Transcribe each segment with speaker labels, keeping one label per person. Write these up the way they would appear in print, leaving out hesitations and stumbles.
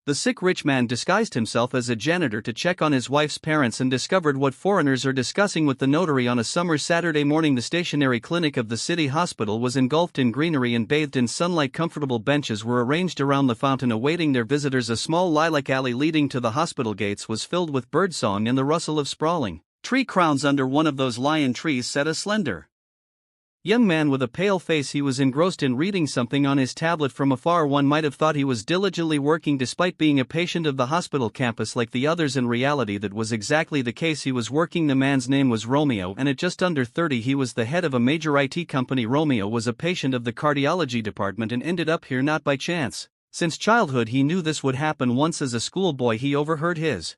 Speaker 1: The sick rich man disguised himself as a janitor to check on his wife's parents and discovered what foreigners are discussing with the notary on a summer Saturday morning. The stationary clinic of the city hospital was engulfed in greenery and bathed in sunlight. Comfortable benches were arranged around the fountain awaiting their visitors. A small lilac alley leading to the hospital gates was filled with birdsong and the rustle of sprawling tree crowns. Under one of those lion trees sat a slender young man with a pale face. He was engrossed in reading something on his tablet. From afar one might have thought he was diligently working despite being a patient of the hospital campus like the others. In reality that was exactly the case. He was working. The man's name was Romeo, and at just under 30 he was the head of a major IT company. Romeo was a patient of the cardiology department and ended up here not by chance. Since childhood he knew this would happen. Once as a schoolboy he overheard his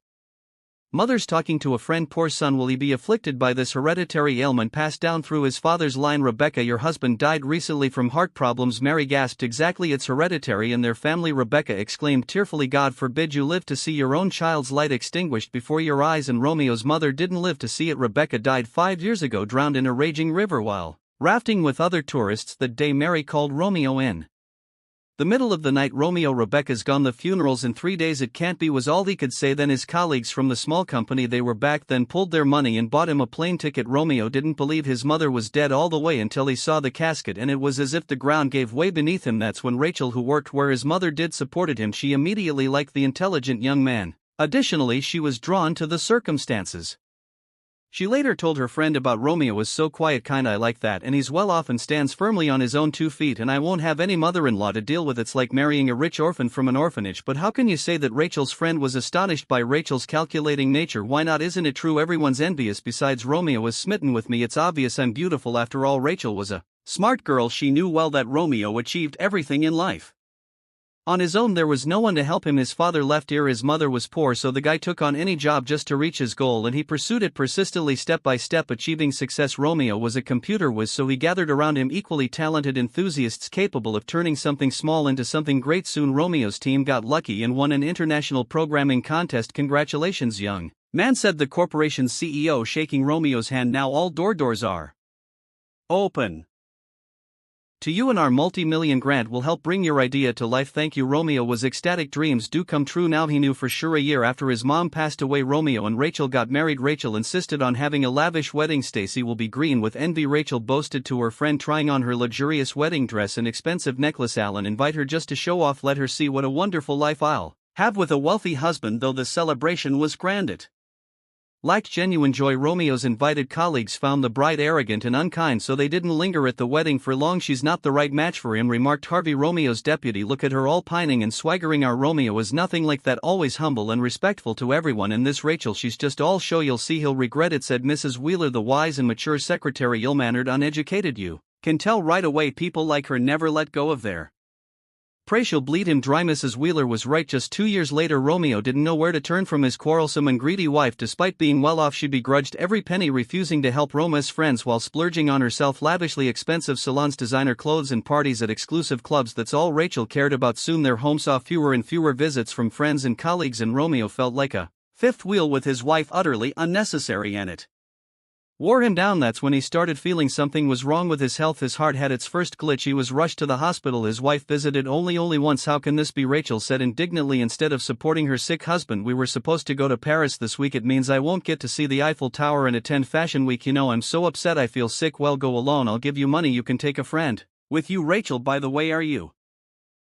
Speaker 1: mother's talking to a friend, "Poor son, will he be afflicted by this hereditary ailment passed down through his father's line? Rebecca, your husband died recently from heart problems." Mary gasped. "Exactly, it's hereditary in their family," Rebecca exclaimed tearfully. "God forbid you live to see your own child's light extinguished before your eyes." And Romeo's mother didn't live to see it. Rebecca died 5 years ago, drowned in a raging river while rafting with other tourists that day. Mary called Romeo in the middle of the night. "Romeo, Rebecca's gone. The funeral's in 3 days. It can't be," was all he could say. Then his colleagues from the small company they were back then pulled their money and bought him a plane ticket. Romeo didn't believe his mother was dead all the way until he saw the casket, and it was as if the ground gave way beneath him. That's when Rachel, who worked where his mother did, supported him. She immediately liked the intelligent young man. Additionally, she was drawn to the circumstances. She later told her friend about Romeo was so quiet, kinda I like that, and he's well off and stands firmly on his own 2 feet, and I won't have any mother-in-law to deal with. It's like marrying a rich orphan from an orphanage. But how can you say that? Rachel's friend was astonished by Rachel's calculating nature. "Why not? Isn't it true everyone's envious? Besides, Romeo was smitten with me. It's obvious I'm beautiful." After all, Rachel was a smart girl. She knew well that Romeo achieved everything in life on his own. There was no one to help him. His father left here, his mother was poor, so the guy took on any job just to reach his goal, and he pursued it persistently, step by step, achieving success. Romeo was a computer whiz, so he gathered around him equally talented enthusiasts capable of turning something small into something great. Soon Romeo's team got lucky and won an international programming contest. "Congratulations, young man," said the corporation's CEO, shaking Romeo's hand. "Now all doors are open to you, and our multi-million grant will help bring your idea to life." "Thank you." Romeo was ecstatic. Dreams do come true. Now he knew for sure. A year after his mom passed away, Romeo and Rachel got married. Rachel insisted on having a lavish wedding. "Stacy will be green with envy," Rachel boasted to her friend, trying on her luxurious wedding dress and expensive necklace. "I'll invite her just to show off. Let her see what a wonderful life I'll have with a wealthy husband." Though the celebration was grand, it lacked genuine joy. Romeo's invited colleagues found the bride arrogant and unkind, so they didn't linger at the wedding for long. "She's not the right match for him," remarked Harvey, Romeo's deputy. "Look at her, all pining and swaggering. Our Romeo is nothing like that, always humble and respectful to everyone, and this Rachel, she's just all show. You'll see he'll regret it," said Mrs. Wheeler, the wise and mature secretary. "Ill-mannered, uneducated, you can tell right away. People like her never let go of their prey. She'll bleed him dry." Mrs. Wheeler was right. Just 2 years later, Romeo didn't know where to turn from his quarrelsome and greedy wife. Despite being well off, she begrudged every penny, refusing to help Romeo's friends while splurging on herself. Lavishly expensive salons, designer clothes, and parties at exclusive clubs. That's all Rachel cared about. Soon their home saw fewer and fewer visits from friends and colleagues, and Romeo felt like a fifth wheel with his wife, utterly unnecessary, and it wore him down. That's when he started feeling something was wrong with his health. His heart had its first glitch. He was rushed to the hospital. His wife visited only once. "How can this be?" Rachel said indignantly. "Instead of supporting her sick husband, we were supposed to go to Paris this week. It means I won't get to see the Eiffel Tower and attend Fashion Week. You know, I'm so upset. I feel sick." "Well, go alone. I'll give you money. You can take a friend with you." "Rachel, by the way, are you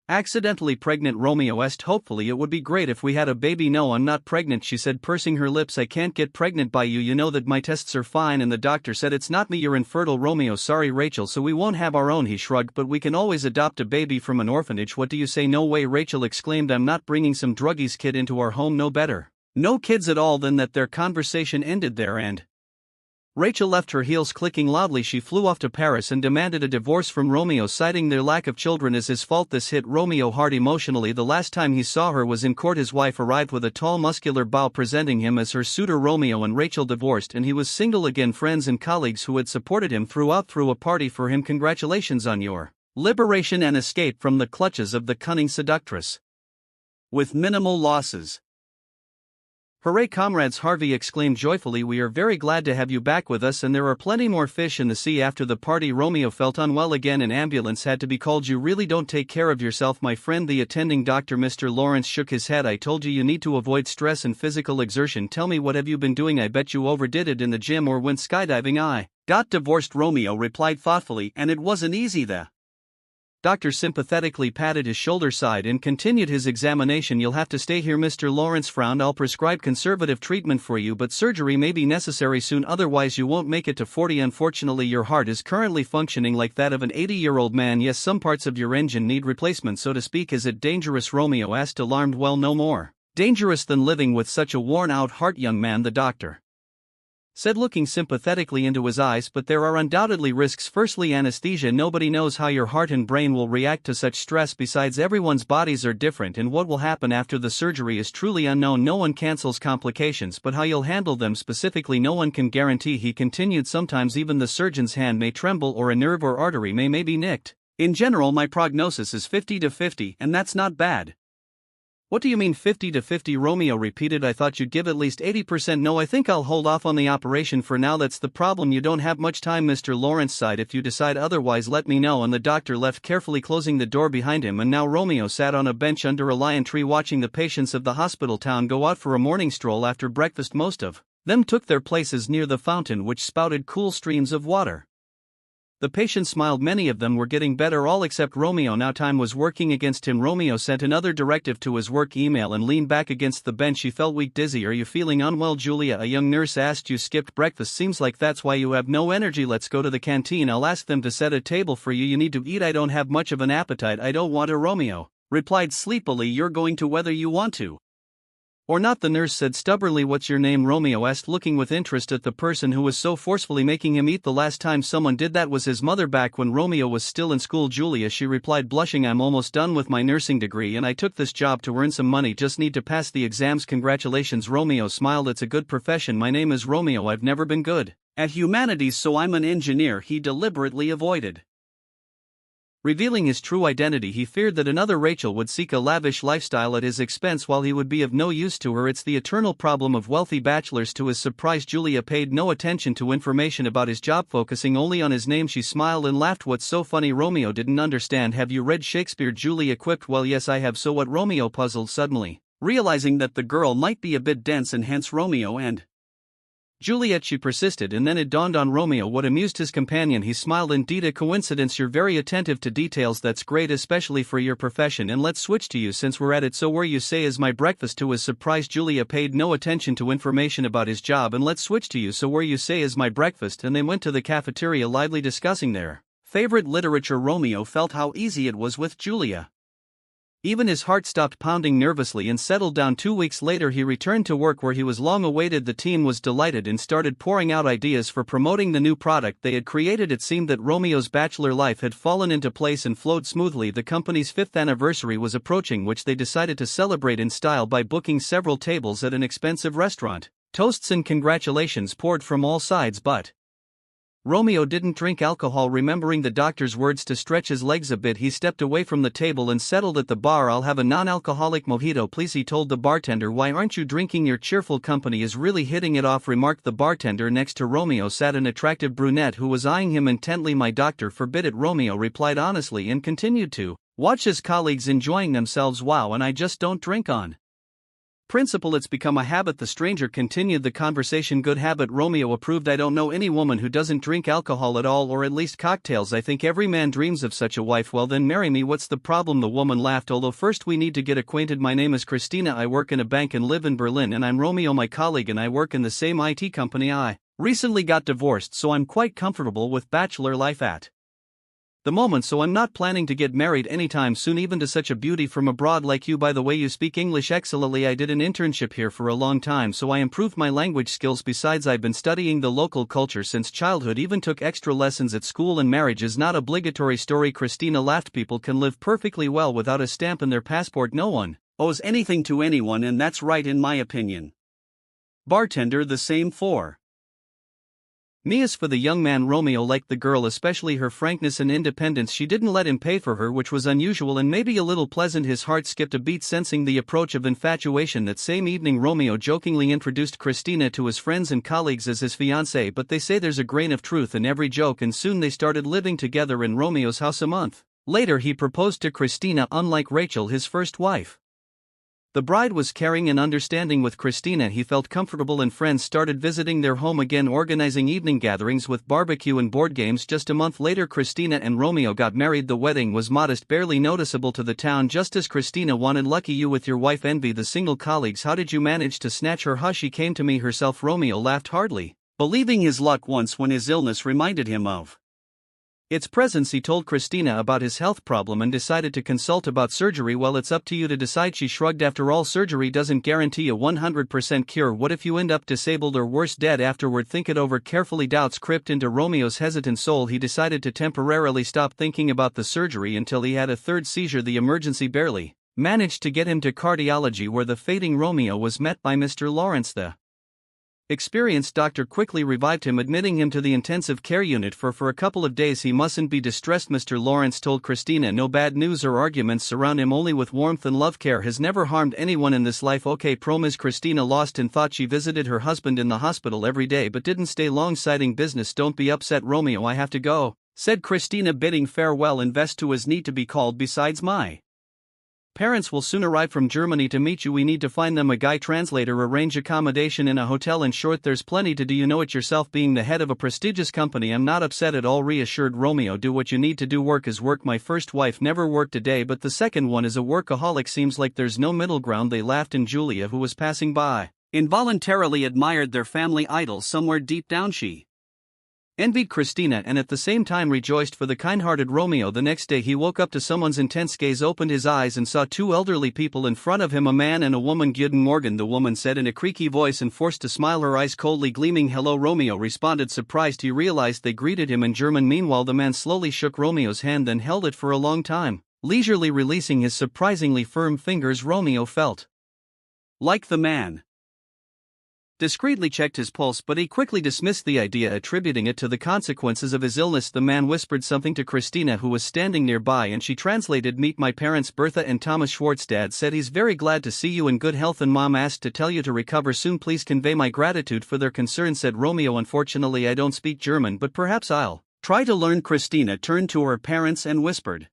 Speaker 1: accidentally pregnant?" Romeo asked hopefully. "It would be great if we had a baby." "No, I'm not pregnant," she said, pursing her lips. "I can't get pregnant by you. You know that my tests are fine and the doctor said it's not me. You're infertile." "Romeo, sorry Rachel, so we won't have our own." He shrugged. "But we can always adopt a baby from an orphanage." "What do you say?" "No way," Rachel exclaimed. "I'm not bringing some druggie's kid into our home. No better no kids at all than that." Their conversation ended there, and Rachel left, her heels clicking loudly. She flew off to Paris and demanded a divorce from Romeo, citing their lack of children as his fault. This hit Romeo hard emotionally. The last time he saw her was in court. His wife arrived with a tall, muscular bow, presenting him as her suitor. Romeo and Rachel divorced, and he was single again. Friends and colleagues who had supported him threw a party for him. "Congratulations on your liberation and escape from the clutches of the cunning seductress with minimal losses." Hooray comrades, Harvey exclaimed joyfully, we are very glad to have you back with us and there are plenty more fish in the sea after the party. Romeo felt unwell again, an ambulance had to be called. You really don't take care of yourself, my friend, the attending doctor Mr. Lawrence shook his head. I told you need to avoid stress and physical exertion. Tell me, what have you been doing? I bet you overdid it in the gym or went skydiving. I got divorced, Romeo replied thoughtfully, and it wasn't easy. The doctor sympathetically patted his shoulder side and continued his examination. You'll have to stay here. Mr. Lawrence frowned. I'll prescribe conservative treatment for you, but surgery may be necessary soon, otherwise you won't make it to 40. Unfortunately, your heart is currently functioning like that of an 80-year-old man. Yes, some parts of your engine need replacement, so to speak. Is it dangerous? Romeo asked, alarmed. Well, no more dangerous than living with such a worn-out heart, young man, the doctor said, looking sympathetically into his eyes. But there are undoubtedly risks. Firstly, anesthesia. Nobody knows how your heart and brain will react to such stress. Besides, everyone's bodies are different, and what will happen after the surgery is truly unknown. No one cancels complications, but how you'll handle them specifically no one can guarantee. He continued, sometimes even the surgeon's hand may tremble or a nerve or artery may be nicked. In general, my prognosis is 50-50, and that's not bad. What do you mean 50-50? Romeo repeated. I thought you'd give at least 80%. No, I think I'll hold off on the operation for now. That's the problem, you don't have much time. Mr. Lawrence sighed. If you decide otherwise, let me know. And the doctor left, carefully closing the door behind him. And now Romeo sat on a bench under a lion tree watching the patients of the hospital town go out for a morning stroll after breakfast. Most of them took their places near the fountain, which spouted cool streams of water. The patients smiled. Many of them were getting better, all except Romeo. Now time was working against him. Romeo sent another directive to his work email and leaned back against the bench. He felt weak, dizzy. Are you feeling unwell, Julia? A young nurse asked. You skipped breakfast. Seems like that's why you have no energy. Let's go to the canteen. I'll ask them to set a table for you. You need to eat. I don't have much of an appetite. I don't want to, Romeo replied sleepily. You're going to whether you want to or not, the nurse said stubbornly. What's your name? Romeo asked, looking with interest at the person who was so forcefully making him eat. The last time someone did that was his mother, back when Romeo was still in school. Julia, she replied, blushing. I'm almost done with my nursing degree and I took this job to earn some money. Just need to pass the exams. Congratulations. Romeo smiled. It's a good profession. My name is Romeo. I've never been good at humanities, so I'm an engineer. He deliberately avoided revealing his true identity. He feared that another Rachel would seek a lavish lifestyle at his expense while he would be of no use to her. It's the eternal problem of wealthy bachelors. To his surprise, Julia paid no attention to information about his job, focusing only on his name. She smiled and laughed. What's so funny? Romeo didn't understand. Have you read Shakespeare? Julia quipped. Well, yes, I have. So what? Romeo puzzled, suddenly realizing that the girl might be a bit dense and hence Romeo and Juliet, she persisted, and then it dawned on Romeo what amused his companion. He smiled. Indeed, a coincidence. You're very attentive to details. That's great, especially for your profession. And let's switch to you since we're at it. So where you say is my breakfast? To his surprise, Julia paid no attention to information about his job. And let's switch to you. So where you say is my breakfast? And they went to the cafeteria, lively discussing their favorite literature. Romeo felt how easy it was with Julia. Even his heart stopped pounding nervously and settled down. 2 weeks later he returned to work where he was long awaited. The team was delighted and started pouring out ideas for promoting the new product they had created. It seemed that Romeo's bachelor life had fallen into place and flowed smoothly. The company's 5th anniversary was approaching, which they decided to celebrate in style by booking several tables at an expensive restaurant. Toasts and congratulations poured from all sides, but Romeo didn't drink alcohol. Remembering the doctor's words to stretch his legs a bit, he stepped away from the table and settled at the bar. I'll have a non-alcoholic mojito, please, he told the bartender. Why aren't you drinking? Your cheerful company is really hitting it off, remarked the bartender. Next to Romeo sat an attractive brunette who was eyeing him intently. My doctor forbid it, Romeo replied honestly and continued to watch his colleagues enjoying themselves. Wow, and I just don't drink on principle. It's become a habit. The stranger continued the conversation. Good habit, Romeo approved. I don't know any woman who doesn't drink alcohol at all, or at least cocktails. I think every man dreams of such a wife. Well then marry me. What's the problem? The woman laughed. Although first we need to get acquainted. My name is Christina. I work in a bank and live in Berlin. And I'm Romeo, my colleague, and I work in the same IT company. I recently got divorced, so I'm quite comfortable with bachelor life at the moment, so I'm not planning to get married anytime soon, even to such a beauty from abroad like you. By the way, you speak English excellently. I did an internship here for a long time, so I improved my language skills. Besides, I've been studying the local culture since childhood, even took extra lessons at school, and marriage is not obligatory. Story. Christina laughed. People can live perfectly well without a stamp in their passport. No one owes anything to anyone, and that's right in my opinion. Bartender. The same for As for the young man, Romeo liked the girl, especially her frankness and independence. She didn't let him pay for her, which was unusual and maybe a little pleasant. His heart skipped a beat, sensing the approach of infatuation. That same evening, Romeo jokingly introduced Christina to his friends and colleagues as his fiancée, but they say there's a grain of truth in every joke, and soon they started living together in Romeo's house. A month later, he proposed to Christina, unlike Rachel, his first wife. The bride was caring and understanding with Christina. He felt comfortable, and friends started visiting their home again, organizing evening gatherings with barbecue and board games. Just a month later, Christina and Romeo got married. The wedding was modest, barely noticeable to the town, just as Christina wanted. Lucky you with your wife. Envy the single colleagues. How did you manage to snatch her? Hush, she came to me herself. Romeo laughed, hardly believing his luck once when his illness reminded him of its presence. He told Christina about his health problem and decided to consult about surgery. Well, it's up to you to decide, she shrugged. After all, surgery doesn't guarantee a 100% cure. What if you end up disabled or worse, dead afterward? Think it over carefully. Doubts crept into Romeo's hesitant soul. He decided to temporarily stop thinking about the surgery until he had a third seizure. The emergency barely managed to get him to cardiology, where the fading Romeo was met by Mr. Lawrence. The experienced doctor quickly revived him, admitting him to the intensive care unit for a couple of days. He mustn't be distressed, Mr. Lawrence told Christina. No bad news or arguments, surround him only with warmth and love. Care has never harmed anyone in this life. Okay, promise. Christina lost in thought. She visited her husband in the hospital every day but didn't stay long, citing business. Don't be upset, Romeo, I have to go, said Christina, bidding farewell. Invest to his need to be called. Besides, my parents will soon arrive from Germany to meet you. We need to find them a guy translator, arrange accommodation in a hotel. In short, there's plenty to do. You know it yourself, being the head of a prestigious company. I'm not upset at all, reassured Romeo. Do what you need to do. Work is work. My first wife never worked a day, but the second one is a workaholic. Seems like there's no middle ground. They laughed, and Julia, who was passing by, involuntarily admired their family idol. Somewhere deep down she envied Christina and at the same time rejoiced for the kind-hearted Romeo. The next day he woke up to someone's intense gaze, opened his eyes and saw two elderly people in front of him, a man and a woman. Guten Morgen, the woman said in a creaky voice, and forced to smile, her eyes coldly gleaming. Hello, Romeo responded, surprised. He realized they greeted him in German. Meanwhile, the man slowly shook Romeo's hand, then held it for a long time, leisurely releasing his surprisingly firm fingers. Romeo felt like the man discreetly checked his pulse, but he quickly dismissed the idea, attributing it to the consequences of his illness. The man whispered something to Christina, who was standing nearby, and she translated. Meet my parents, Bertha and Thomas Schwartz. Dad said he's very glad to see you in good health, and Mom asked to tell you to recover soon. Please convey my gratitude for their concern, said Romeo. Unfortunately, I don't speak German, but perhaps I'll try to learn. Christina turned to her parents and whispered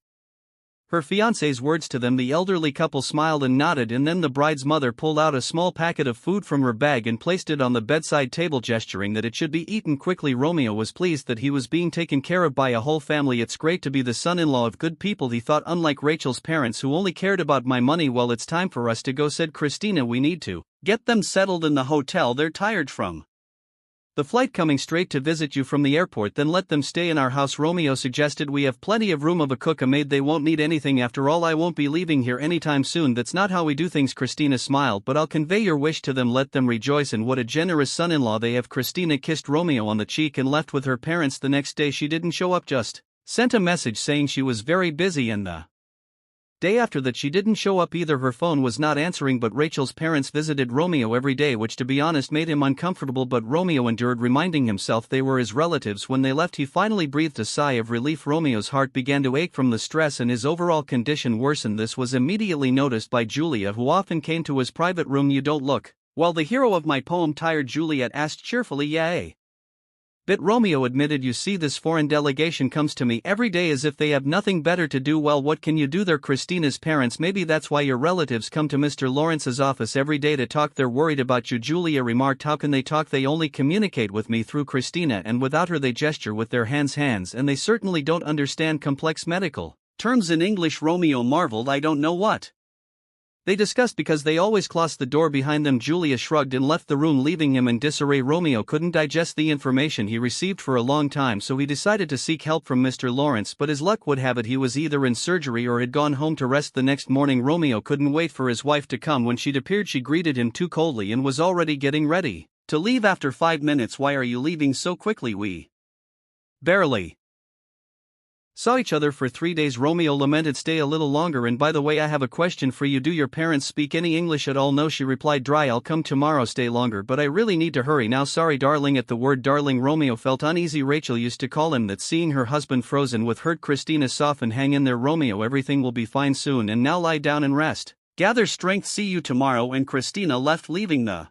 Speaker 1: her fiancé's words to them. The elderly couple smiled and nodded, and then the bride's mother pulled out a small packet of food from her bag and placed it on the bedside table, gesturing that it should be eaten quickly. Romeo was pleased that he was being taken care of by a whole family. It's great to be the son-in-law of good people, he thought, unlike Rachel's parents who only cared about my money. Well, it's time for us to go, said Christina. We need to get them settled in the hotel. They're tired from the flight coming straight to visit you from the airport. Then let them stay in our house, Romeo suggested. We have plenty of room, of a cook, a maid. They won't need anything. After all, I won't be leaving here anytime soon. That's not how we do things, Christina smiled, but I'll convey your wish to them. Let them rejoice, and what a generous son-in-law they have. Christina kissed Romeo on the cheek and left with her parents. The next day she didn't show up, just sent a message saying she was very busy, and the day after that she didn't show up either. Her phone was not answering, but Rachel's parents visited Romeo every day, which to be honest made him uncomfortable, but Romeo endured, reminding himself they were his relatives. When they left, he finally breathed a sigh of relief. Romeo's heart began to ache from the stress, and his overall condition worsened. This was immediately noticed by Julia, who often came to his private room. You don't look well, the hero of my poem, tired, Juliet asked cheerfully. Yeah, but Romeo admitted. You see, this foreign delegation comes to me every day as if they have nothing better to do. Well, what can you do? They're Christina's parents. Maybe that's why your relatives come to Mr. Lawrence's office every day to talk. They're worried about you, Julia remarked. How can they talk? They only communicate with me through Christina, and without her they gesture with their hands, and they certainly don't understand complex medical terms in English. Romeo marveled. I don't know what they discussed because they always closed the door behind them. Julia shrugged and left the room, leaving him in disarray. Romeo couldn't digest the information he received for a long time, so he decided to seek help from Mr. Lawrence, but as luck would have it, he was either in surgery or had gone home to rest. The next morning Romeo couldn't wait for his wife to come. When she'd appeared, she greeted him too coldly and was already getting ready to leave after 5 minutes. Why are you leaving so quickly? We barely Saw each other for 3 days. Romeo lamented. Stay a little longer, and by the way, I have a question for you. Do your parents speak any English at all? No, she replied dry. I'll come tomorrow. Stay longer, but I really need to hurry now. Sorry darling. At the word darling, Romeo felt uneasy. Rachel used to call him that. Seeing her husband frozen with hurt, Christina softened. Hang in there, Romeo, everything will be fine soon, and now lie down and rest. Gather strength. See you tomorrow. And Christina left, leaving the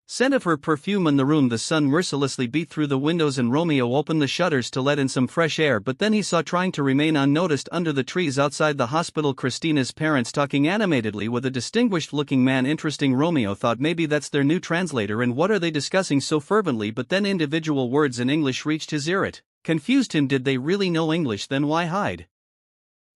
Speaker 1: scent of her perfume in the room. The sun mercilessly beat through the windows and Romeo opened the shutters to let in some fresh air, but then he saw, trying to remain unnoticed under the trees outside the hospital, Christina's parents talking animatedly with a distinguished-looking man. Interesting, Romeo thought, maybe that's their new translator, and what are they discussing so fervently? But then individual words in English reached his ear. It confused him. Did they really know English? Then why hide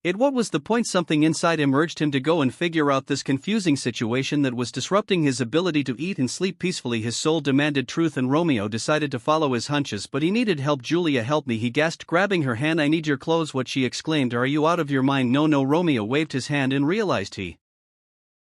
Speaker 1: it? What was the point? Something inside him urged him to go and figure out this confusing situation that was disrupting his ability to eat and sleep peacefully. His soul demanded truth, and Romeo decided to follow his hunches, but he needed help. Julia, help me, he gasped, grabbing her hand. I need your clothes. What? She exclaimed. Are you out of your mind? No, Romeo waved his hand and realized he